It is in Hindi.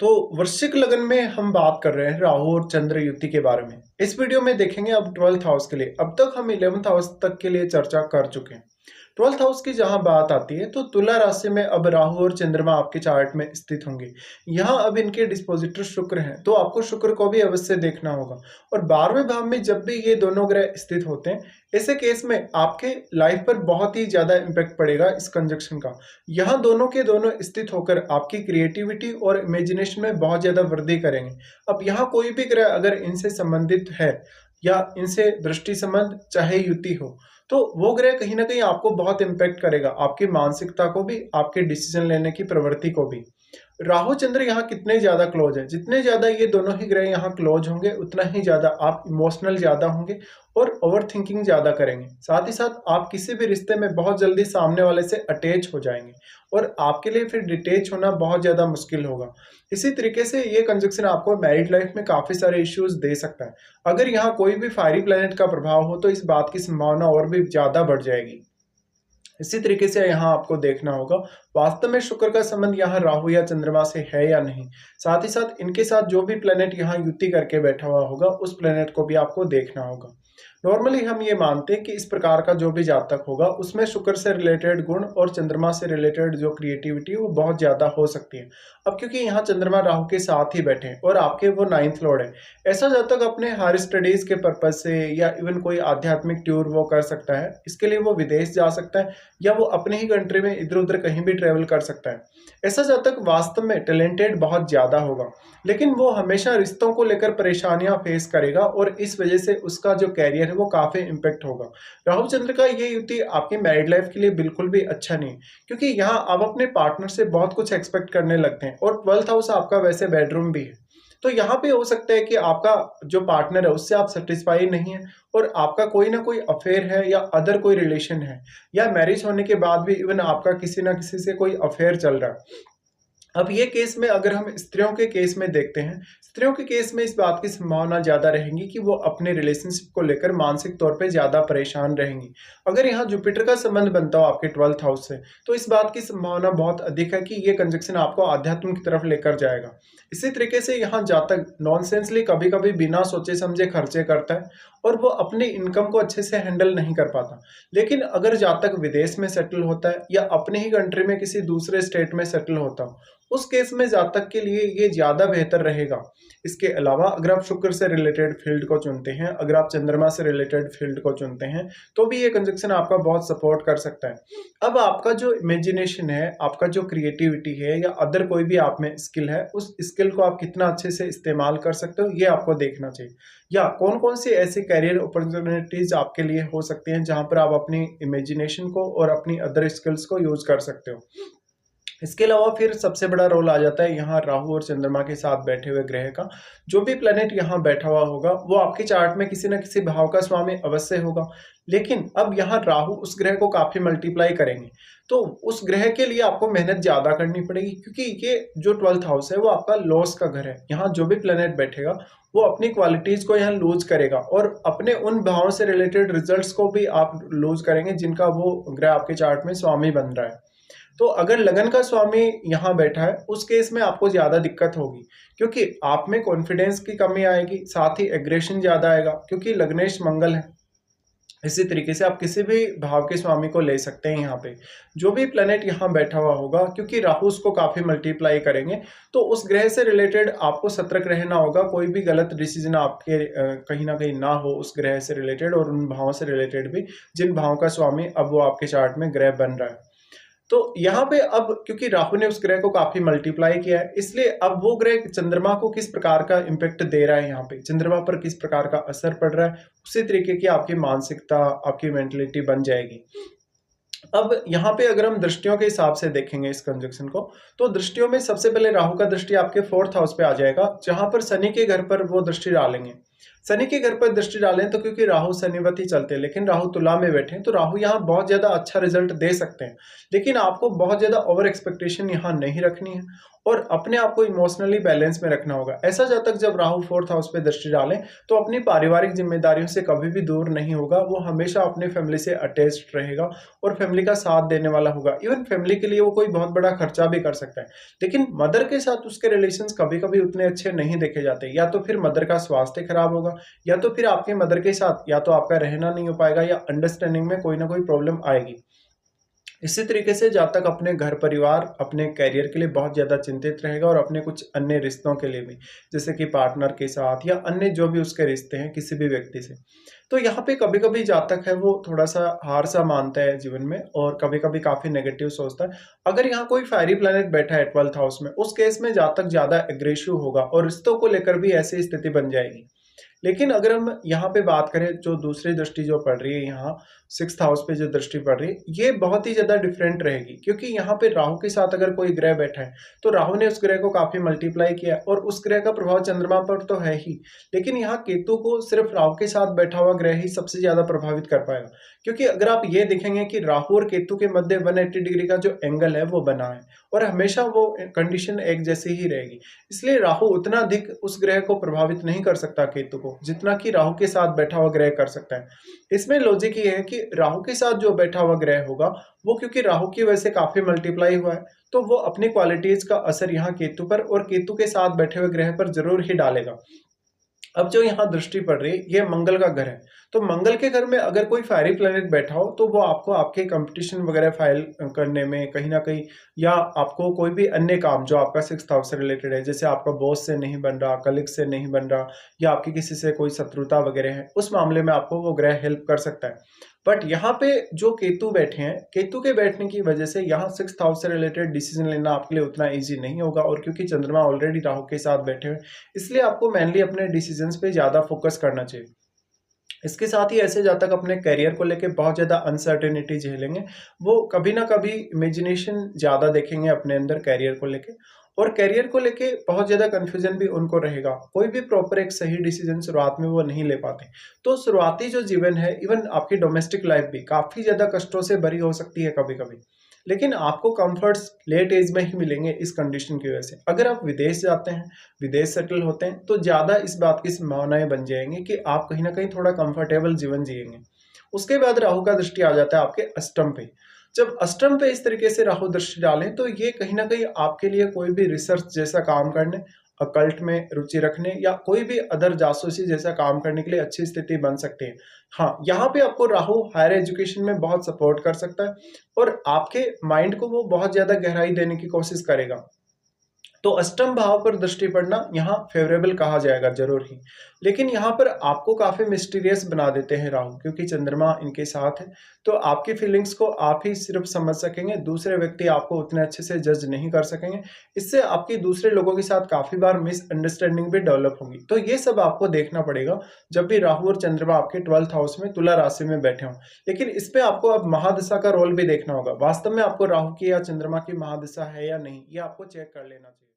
तो वृश्चिक लगन में हम बात कर रहे हैं राहु और चंद्र युति के बारे में। इस वीडियो में देखेंगे अब 12th हाउस के लिए। अब तक हम 11th हाउस तक के लिए चर्चा कर चुके हैं। 12th हाउस की जहां बात आती है तो तुला राशि में अब राहु और चंद्रमा आपके चार्ट में स्थित होंगे। यहाँ अब इनके डिस्पोजिटर शुक्र हैं, तो आपको शुक्र को भी अवश्य देखना होगा। और 12वें भाव में जब भी ये दोनों ग्रह स्थित होते हैं, ऐसे केस में आपके लाइफ पर बहुत ही ज्यादा इम्पैक्ट पड़ेगा इस कंजक्शन का। यहाँ दोनों के दोनों स्थित होकर आपकी क्रिएटिविटी और इमेजिनेशन में बहुत ज्यादा वृद्धि करेंगे। अब यहाँ कोई भी ग्रह अगर इनसे संबंधित है या इनसे दृष्टि संबंध चाहे युति हो, तो वो ग्रह कहीं ना कहीं आपको बहुत इम्पैक्ट करेगा, आपकी मानसिकता को भी, आपके डिसीजन लेने की प्रवृत्ति को भी। राहु चंद्र यहाँ कितने ज्यादा क्लोज है, जितने ज्यादा ये दोनों ही ग्रह यहाँ क्लोज होंगे उतना ही ज्यादा आप इमोशनल ज्यादा होंगे और ओवर थिंकिंग ज्यादा करेंगे। साथ ही साथ आप किसी भी रिश्ते में बहुत जल्दी सामने वाले से अटैच हो जाएंगे और आपके लिए फिर डिटैच होना बहुत ज्यादा मुश्किल होगा। इसी तरीके से ये कंजक्शन आपको मैरिड लाइफ में काफी सारे इश्यूज दे सकता है। अगर यहाँ कोई भी फायरी प्लैनेट का प्रभाव हो तो इस बात की संभावना और भी ज्यादा बढ़ जाएगी। इसी तरीके से यहाँ आपको देखना होगा वास्तव में शुक्र का संबंध यहाँ राहु या चंद्रमा से है या नहीं। साथ ही साथ इनके साथ जो भी प्लेनेट यहाँ युति करके बैठा हुआ होगा उस प्लेनेट को भी आपको देखना होगा। नॉर्मली हम ये मानते हैं कि इस प्रकार का जो भी जातक होगा उसमें शुक्र से रिलेटेड गुण और चंद्रमा से रिलेटेड जो क्रिएटिविटी वो बहुत ज्यादा हो सकती है। अब क्योंकि यहाँ चंद्रमा राहु के साथ ही बैठे हैं और आपके वो 9th लॉर्ड है, ऐसा जातक अपने हायर स्टडीज के पर्पज से या इवन कोई आध्यात्मिक टूर वो कर सकता है। इसके लिए वो विदेश जा सकता है या वो अपने ही कंट्री में इधर उधर कहीं भी ट्रेवल कर सकता है। ऐसा जातक वास्तव में टैलेंटेड बहुत ज्यादा होगा, लेकिन वो हमेशा रिश्तों को लेकर परेशानियां फेस करेगा और इस वजह से उसका जो कैरियर है वो काफी इम्पेक्ट होगा। राहु चंद्र का ये युति आपकी मैरिड लाइफ के लिए बिल्कुल भी अच्छा नहीं, क्योंकि यहाँ आप अपने पार्टनर से बहुत कुछ एक्सपेक्ट करने लगते हैं और 12th हाउस आपका वैसे बेडरूम भी है। तो यहाँ पे हो सकता है कि आपका जो पार्टनर है उससे आप सेटिस्फाई नहीं है और आपका कोई ना कोई अफेयर है या अदर कोई रिलेशन है, या मैरिज होने के बाद भी इवन आपका किसी ना किसी से कोई अफेयर चल रहा है। अब ये केस में अगर हम स्त्रियों के केस में देखते हैं, स्त्रियों के केस में इस बात की संभावना ज्यादा रहेगी कि वो अपने रिलेशनशिप को लेकर मानसिक तौर पे ज्यादा परेशान रहेंगी। अगर यहाँ जुपिटर का संबंध बनता हो आपके 12th हाउस से, तो इस बात की संभावना बहुत अधिक है कि ये कंजक्शन आपको आध्यात्म की तरफ लेकर जाएगा। इसी तरीके से यहाँ जातक नॉनसेंसली कभी कभी बिना सोचे समझे खर्चे करता है और वो अपनी इनकम को अच्छे से हैंडल नहीं कर पाता। लेकिन अगर जातक विदेश में सेटल होता है या अपने ही कंट्री में किसी दूसरे स्टेट में सेटल होता हो, उस केस में जातक के लिए ये ज्यादा बेहतर रहेगा। इसके अलावा अगर आप शुक्र से रिलेटेड फील्ड को चुनते हैं, अगर आप चंद्रमा से रिलेटेड फील्ड को चुनते हैं, तो भी ये कंजक्शन आपका बहुत सपोर्ट कर सकता है। अब आपका जो इमेजिनेशन है, आपका जो क्रिएटिविटी है या अदर कोई भी आप में स्किल है, उस स्किल को आप कितना अच्छे से इस्तेमाल कर सकते हो ये आपको देखना चाहिए। या कौन कौन सी ऐसी करियर अपॉर्चुनिटीज आपके लिए हो सकती हैं जहां पर आप अपनी इमेजिनेशन को और अपनी अदर स्किल्स को यूज कर सकते हो। इसके अलावा फिर सबसे बड़ा रोल आ जाता है यहाँ राहु और चंद्रमा के साथ बैठे हुए ग्रह का। जो भी प्लेनेट यहाँ बैठा हुआ होगा वो आपके चार्ट में किसी न किसी भाव का स्वामी अवश्य होगा। लेकिन अब यहाँ राहु उस ग्रह को काफी मल्टीप्लाई करेंगे, तो उस ग्रह के लिए आपको मेहनत ज्यादा करनी पड़ेगी, क्योंकि ये जो 12th हाउस है वो आपका लॉस का घर है। यहाँ जो भी प्लेनेट बैठेगा वो अपनी क्वालिटीज को यहाँ लूज करेगा और अपने उन भावों से रिलेटेड रिजल्ट्स को भी आप लूज करेंगे जिनका वो ग्रह आपके चार्ट में स्वामी बन रहा है। तो अगर लगन का स्वामी यहाँ बैठा है उस केस में आपको ज्यादा दिक्कत होगी, क्योंकि आप में कॉन्फिडेंस की कमी आएगी, साथ ही एग्रेशन ज्यादा आएगा क्योंकि लग्नेश मंगल है। इसी तरीके से आप किसी भी भाव के स्वामी को ले सकते हैं। यहाँ पे जो भी प्लेनेट यहाँ बैठा हुआ होगा, क्योंकि राहु उसको काफी मल्टीप्लाई करेंगे, तो उस ग्रह से रिलेटेड आपको सतर्क रहना होगा। कोई भी गलत डिसीजन आपके कहीं ना कहीं ना हो उस ग्रह से रिलेटेड और उन भावों से रिलेटेड भी जिन भावों का स्वामी अब वो आपके चार्ट में ग्रह बन रहा है। तो यहाँ पे अब क्योंकि राहु ने उस ग्रह को काफी मल्टीप्लाई किया है, इसलिए अब वो ग्रह चंद्रमा को किस प्रकार का इम्पेक्ट दे रहा है, यहाँ पे चंद्रमा पर किस प्रकार का असर पड़ रहा है, उसी तरीके की आपकी मानसिकता, आपकी मेंटलिटी बन जाएगी। अब यहाँ पे अगर हम दृष्टियों के हिसाब से देखेंगे इस कंजक्शन को, तो दृष्टियों में सबसे पहले राहु का दृष्टि आपके 4th हाउस पे आ जाएगा, जहां पर शनि के घर पर वो दृष्टि डालेंगे। शनि के घर पर दृष्टि डालें तो क्योंकि राहु शनिवती चलते हैं, लेकिन राहु तुला में बैठे हैं, तो राहु यहाँ बहुत ज्यादा अच्छा रिजल्ट दे सकते हैं। लेकिन आपको बहुत ज्यादा ओवर एक्सपेक्टेशन यहाँ नहीं रखनी है और अपने आप को इमोशनली बैलेंस में रखना होगा। ऐसा जातक जब राहु 4th हाउस पे दृष्टि डालें तो अपनी पारिवारिक जिम्मेदारियों से कभी भी दूर नहीं होगा। वो हमेशा अपने फैमिली से अटैच्ड रहेगा और फैमिली का साथ देने वाला होगा। इवन फैमिली के लिए वो कोई बहुत बड़ा खर्चा भी कर सकता है। लेकिन मदर के साथ उसके रिलेशंस कभी कभी उतने अच्छे नहीं देखे जाते। या तो फिर मदर का स्वास्थ्य खराब होगा, या तो फिर आपके मदर के साथ या तो आपका रहना नहीं हो पाएगा, या अंडरस्टैंडिंग में कोई ना कोई प्रॉब्लम आएगी। इसी तरीके से जातक अपने घर परिवार, अपने करियर के लिए बहुत ज़्यादा चिंतित रहेगा और अपने कुछ अन्य रिश्तों के लिए भी, जैसे कि पार्टनर के साथ या अन्य जो भी उसके रिश्ते हैं किसी भी व्यक्ति से। तो यहाँ पे कभी-कभी जातक है वो थोड़ा-सा हार सा मानता है जीवन में और कभी-कभी काफ़ी नेगेटिव सोचता है। अगर यहाँ कोई फ़ेयरी प्लैनेट बैठा है 12th हाउस में, उस केस में जातक ज़्यादा एग्रेसिव होगा और रिश्तों को लेकर भी ऐसी स्थिति बन जाएगी। लेकिन अगर हम यहाँ पे बात करें, जो दूसरी दृष्टि जो पड़ रही है यहाँ 6th हाउस पे जो दृष्टि पड़ रही है, ये बहुत ही ज़्यादा डिफरेंट रहेगी, क्योंकि यहाँ पे राहु के साथ अगर कोई ग्रह बैठा है तो राहु ने उस ग्रह को काफ़ी मल्टीप्लाई किया है और उस ग्रह का प्रभाव चंद्रमा पर तो है ही, लेकिन यहाँ केतु को सिर्फ राहु के साथ बैठा हुआ ग्रह ही सबसे ज़्यादा प्रभावित कर पाएगा। क्योंकि अगर आप ये देखेंगे कि राहु और केतु के मध्य 180 डिग्री का जो एंगल है वो बना है और हमेशा वो कंडीशन एक जैसी ही रहेगी। इसलिए राहु उतना अधिक उस ग्रह को प्रभावित नहीं कर सकता केतु को, जितना कि राहु के साथ बैठा हुआ ग्रह कर सकता है। इसमें लॉजिक ये है कि राहु के साथ जो बैठा हुआ ग्रह होगा वो, क्योंकि राहु की वजह से काफी मल्टीप्लाई हुआ है, तो वो अपनी क्वालिटीज का असर यहाँ केतु पर और केतु के साथ बैठे हुए ग्रह पर जरूर ही डालेगा। अब जो यहाँ दृष्टि पड़ रही है ये मंगल का घर है, तो मंगल के घर में अगर कोई फ़ेयरी प्लैनेट बैठा हो तो वो आपको आपके कंपटीशन वगैरह फाइल करने में कहीं ना कहीं, या आपको कोई भी अन्य काम जो आपका 6th हाउस से रिलेटेड है, जैसे आपका बॉस से नहीं बन रहा, कलीग से नहीं बन रहा, या आपकी किसी से कोई शत्रुता वगैरह है, उस मामले में आपको वो ग्रह हेल्प कर सकता है। बट यहाँ पे जो केतु बैठे हैं, केतु के बैठने की वजह से यहाँ 6th हाउस से रिलेटेड डिसीजन लेना आपके लिए उतना इजी नहीं होगा, और क्योंकि चंद्रमा ऑलरेडी राहु के साथ बैठे हुए, इसलिए आपको मेनली अपने डिसीजंस पे ज़्यादा फोकस करना चाहिए। इसके साथ ही ऐसे जातक अपने करियर को लेके बहुत ज़्यादा अनसर्टेनिटी झेलेंगे। वो कभी ना कभी इमेजिनेशन ज़्यादा देखेंगे अपने अंदर करियर को लेके, और करियर को लेके बहुत ज़्यादा कन्फ्यूजन भी उनको रहेगा। कोई भी प्रॉपर एक सही डिसीजन शुरुआत में वो नहीं ले पाते। तो शुरुआती जो जीवन है, इवन आपकी डोमेस्टिक लाइफ भी काफ़ी ज़्यादा कष्टों से भरी हो सकती है कभी-कभी। लेकिन आपको कंफर्ट्स लेट एज में ही मिलेंगे इस कंडीशन की वजह से। अगर आप विदेश जाते हैं, विदेश सेटल होते हैं, तो ज़्यादा इस बात की संभावनाएं बन जाएंगी कि आप कहीं ना कहीं थोड़ा कंफर्टेबल जीवन जिएंगे। उसके बाद राहु का दृष्टि आ जाता है आपके अष्टम पे। जब अष्टम पे इस तरीके से राहु दृष्टि डालें तो ये कहीं ना कहीं आपके लिए कोई भी रिसर्च जैसा काम करने, अकल्ट में रुचि रखने, या कोई भी अदर जासूसी जैसा काम करने के लिए अच्छी स्थिति बन सकती है। हाँ, यहाँ पे आपको राहु हायर एजुकेशन में बहुत सपोर्ट कर सकता है और आपके माइंड को वो बहुत ज्यादा गहराई देने की कोशिश करेगा। तो अष्टम भाव पर दृष्टि पड़ना यहाँ फेवरेबल कहा जाएगा जरूर ही। लेकिन यहाँ पर आपको काफी मिस्टीरियस बना देते हैं राहु, क्योंकि चंद्रमा इनके साथ है। तो आपकी फीलिंग्स को आप ही सिर्फ समझ सकेंगे, दूसरे व्यक्ति आपको उतने अच्छे से जज नहीं कर सकेंगे। इससे आपकी दूसरे लोगों के साथ काफी बार मिसअंडरस्टैंडिंग भी डेवलप होगी। तो ये सब आपको देखना पड़ेगा जब भी राहु और चंद्रमा आपके 12th हाउस में तुला राशि में बैठे हों। लेकिन इस पे आपको अब महादशा का रोल भी देखना होगा। वास्तव में आपको राहु की या चंद्रमा की महादशा है या नहीं, ये आपको चेक कर लेना चाहिए।